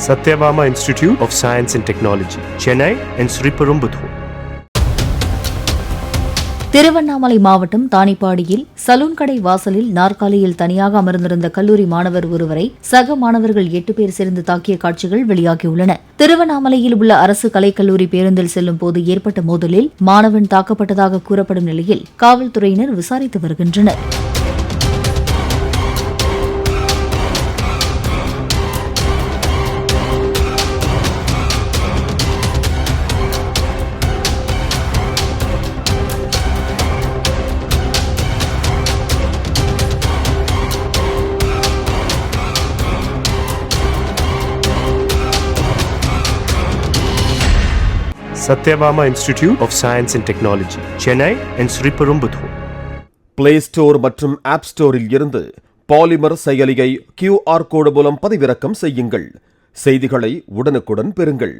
Satyabama Institute of Science and Technology, Chennai and Sriperumbudur. Tiruvannamalai மாவட்டம் தானிப்பாடியில் salon கடை வாசலில் நாற்காலியில் தனியாக அமர்ந்திருந்த கல்லூரி மாணவர் ஒருவரை சக மாணவர்கள் 8 பேர் சேர்ந்து தாக்கிய காட்சிகள் வெளியாகியுள்ளன. திருவண்ணாமலையில் உள்ள அரசு கலைக்கல்லூரி பேருந்தில் செல்லும் போது ஏற்பட்ட மோதலில் மாணவன் தாக்கப்பட்டதாக கூறப்படும் நிலையில் காவல்துறையினர் விசாரித்து வருகின்றனர். Satyabama Institute of Science and Technology, Chennai and Sriperumbudur. Play store மற்றும் ஆப் ஸ்டோரில் இருந்து பாலிமர் செயலியை QR கோடு மூலம் பதிவிறக்கம் செய்யுங்கள். செய்திகளை உடனுக்குடன் பெறுங்கள்.